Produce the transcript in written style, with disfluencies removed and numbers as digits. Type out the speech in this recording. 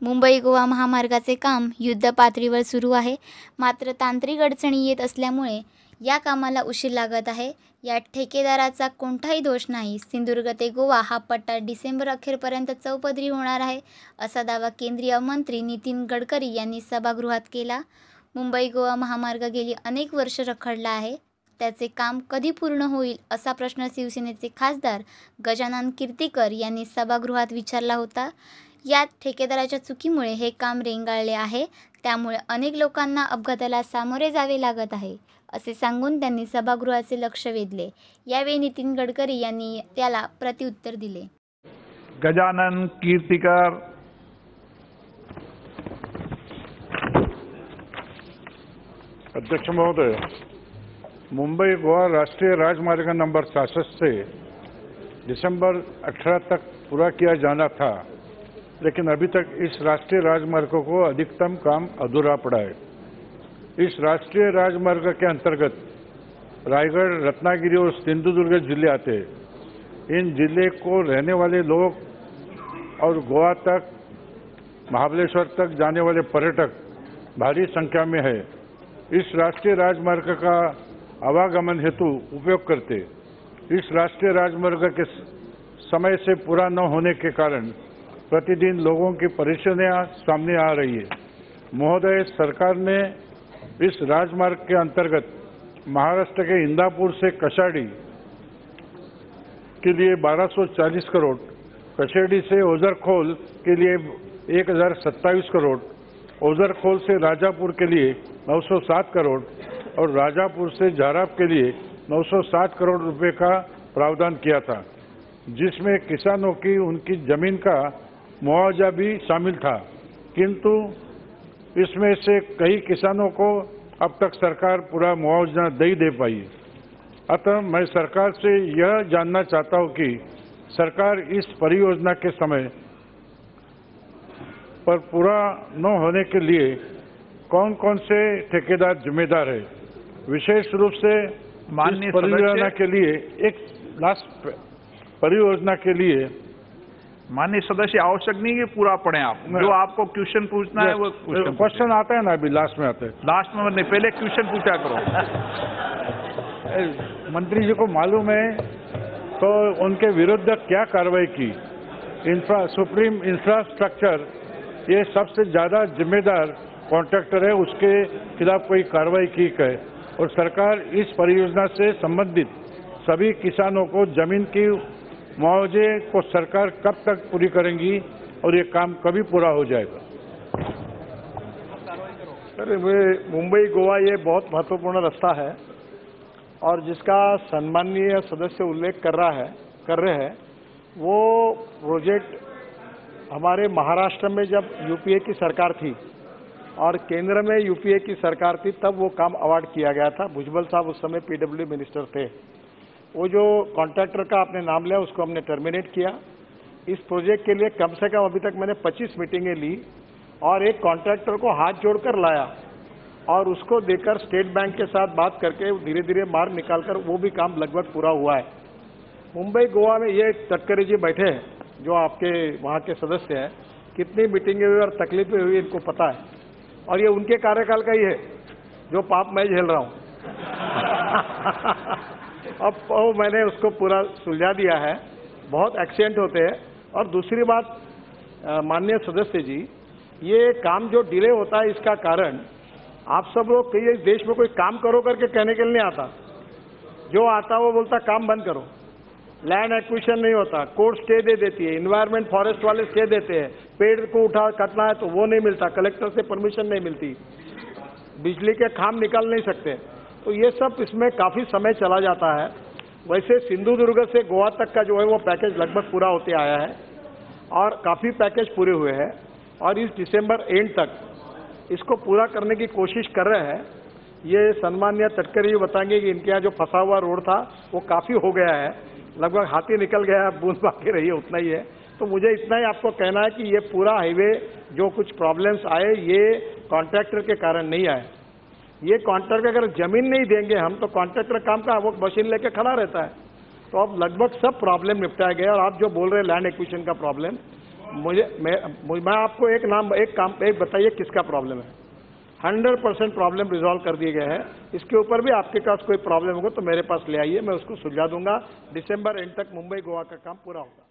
मुंबई गोवा महामार्गाचे काम युद्धपातळीवर सुरू आहे. मात्र तांत्रिक अडचणी येत असल्यामुळे या कामाला उशीर लागत आहे. या ठेकेदाराचा कोणताही दोष नाही. सिंधुदुर्ग ते गोवा हा पट्टा डिसेंबर अखेरपर्यंत चौपदरी होणार आहे, असा दावा केंद्रीय मंत्री नितीन गडकरी यांनी सभागृहात केला. मुंबई गोवा महामार्ग गेली अनेक वर्ष रखडला आहे. त्याचे काम कधी पूर्ण होईल असा प्रश्न शिवसेनेचे खासदार गजानन कीर्तीकर यांनी सभागृहात विचारला होता. या ठेकेदाराच्या चुकीमुळे हे काम रेंगाळले आहे. त्यामुळे अनेक लोकांना अपघाताला सामोरे जावे लागत आहे, असे सांगून त्यांनी सभागृहाचे लक्ष वेधले. यावेळी नितीन गडकरी यांनी त्याला प्रत्युत्तर दिले. गजानन कीर्तिकर. अध्यक्ष महोदय, मुंबई गोवा राष्ट्रीय राजमार्ग नंबर 66 से दिसंबर 18 तक पूरा किया जाना था, लेकिन अभी तक इस राष्ट्रीय राजमार्ग को अधिकतम काम अधूरा पड़ा है। इस राष्ट्रीय राजमार्ग के अंतर्गत रायगढ़, रत्नागिरी और सिंधुदुर्ग जिले आते हैं। इन जिले को रहने वाले लोग और गोवा तक, महाबलेश्वर तक जाने वाले पर्यटक भारी संख्या में है। इस राष्ट्रीय राजमार्ग का आवागमन हेतु उपयोग करते। इस राष्ट्रीय राजमार्ग के समय से पूरा न होने के कारण प्रतिदिन लोगों की परेशानियां सामने आ रही है। महोदय, सरकार ने इस राजमार्ग के अंतर्गत महाराष्ट्र के इंदापुर से कशाडी के लिए 1240 करोड़, कशेडी से ओझरखोल के लिए 1027 करोड़, ओझरखोल से राजापुर के लिए 907 करोड़ और राजापुर से झाराप के लिए 907 करोड़ रुपए का प्रावधान किया था, जिसमें किसानों की उनकी जमीन का मुआवजा भी शामिल था। किंतु इसमें से कई किसानों को अब तक सरकार पूरा मुआवजा नहीं दे पाई। अतः मैं सरकार से यह जानना चाहता हूं कि सरकार इस परियोजना के समय पर पूरा न होने के लिए कौन कौन से ठेकेदार जिम्मेदार है। विशेष रूप से माननीय परियोजना के लिए परियोजना के लिए माननीय सदस्य, आवश्यक नहीं कि पूरा पढ़ें आप। जो आपको क्वेश्चन पूछना है वो क्वेश्चन आता है ना, अभी लास्ट में आता है। लास्ट में नहीं, पहले क्वेश्चन पूछा करो। मंत्री जी को मालूम है तो उनके विरुद्ध क्या कार्रवाई की। सुप्रीम इंफ्रास्ट्रक्चर ये सबसे ज्यादा जिम्मेदार कॉन्ट्रैक्टर है, उसके खिलाफ कोई कार्रवाई की है। और सरकार इस परियोजना से संबंधित सभी किसानों को जमीन की मुआवजे को सरकार कब तक पूरी करेंगी और ये काम कभी पूरा हो जाएगा। सर, मुंबई गोवा ये बहुत महत्वपूर्ण रास्ता है और जिसका सम्माननीय सदस्य उल्लेख कर रहे हैं वो प्रोजेक्ट हमारे महाराष्ट्र में जब यूपीए की सरकार थी और केंद्र में यूपीए की सरकार थी, तब वो काम अवार्ड किया गया था। भुजबल साहब उस समय पीडब्ल्यू मिनिस्टर थे। वो जो कॉन्ट्रैक्टर का आपने नाम लिया उसको हमने टर्मिनेट किया। इस प्रोजेक्ट के लिए कम से कम अभी तक मैंने 25 मीटिंगें ली और एक कॉन्ट्रैक्टर को हाथ जोड़कर लाया और उसको देकर स्टेट बैंक के साथ बात करके धीरे धीरे मार्ग निकालकर वो भी काम लगभग पूरा हुआ है। मुंबई गोवा में ये तटकरे जी बैठे हैं जो आपके वहाँ के सदस्य हैं, कितनी मीटिंगें हुई और तकलीफें हुई इनको पता है, और ये उनके कार्यकाल का ही है जो पाप मैं झेल रहा हूँ। अब मैंने उसको पूरा सुलझा दिया है। बहुत एक्सीडेंट होते हैं। और दूसरी बात, माननीय सदस्य जी, ये काम जो डिले होता है इसका कारण आप सब लोग कई देश में कोई काम करो करके कहने के लिए नहीं आता। जो आता वो बोलता काम बंद करो। लैंड एक्विजिशन नहीं होता, कोर्ट स्टे दे देती है, इन्वायरमेंट फॉरेस्ट वाले स्टे देते हैं, पेड़ को उठा काटना है तो वो नहीं मिलता, कलेक्टर से परमिशन नहीं मिलती, बिजली के खाम निकाल नहीं सकते। तो ये सब इसमें काफी समय चला जाता है। वैसे सिंधुदुर्ग से गोवा तक का जो है वो पैकेज लगभग पूरा होते आया है और काफी पैकेज पूरे हुए हैं और इस दिसंबर एंड तक इसको पूरा करने की कोशिश कर रहे हैं। ये सम्माननीय तटकरी बताएंगे कि इनके यहाँ जो फंसा हुआ रोड था वो काफी हो गया है, लगभग हाथी निकल गया, बूंद बाकी रही है, उतना ही है। तो मुझे इतना ही आपको कहना है कि ये पूरा हाईवे जो कुछ प्रॉब्लम्स आए ये कॉन्ट्रैक्टर के कारण नहीं आए। ये कॉन्ट्रैक्टर अगर जमीन नहीं देंगे हम तो कॉन्ट्रैक्टर काम का वो मशीन लेके खड़ा रहता है। तो अब लगभग सब प्रॉब्लम निपटाया गया। और आप जो बोल रहे हैं लैंड एक्विजिशन का प्रॉब्लम, मैं आपको एक बताइए किसका प्रॉब्लम है। 100% प्रॉब्लम रिजॉल्व कर दिए गए हैं। इसके ऊपर भी आपके पास कोई प्रॉब्लम होगा तो मेरे पास ले आइए, मैं उसको सुलझा दूंगा। दिसंबर एंड तक मुंबई गोवा का काम पूरा होगा।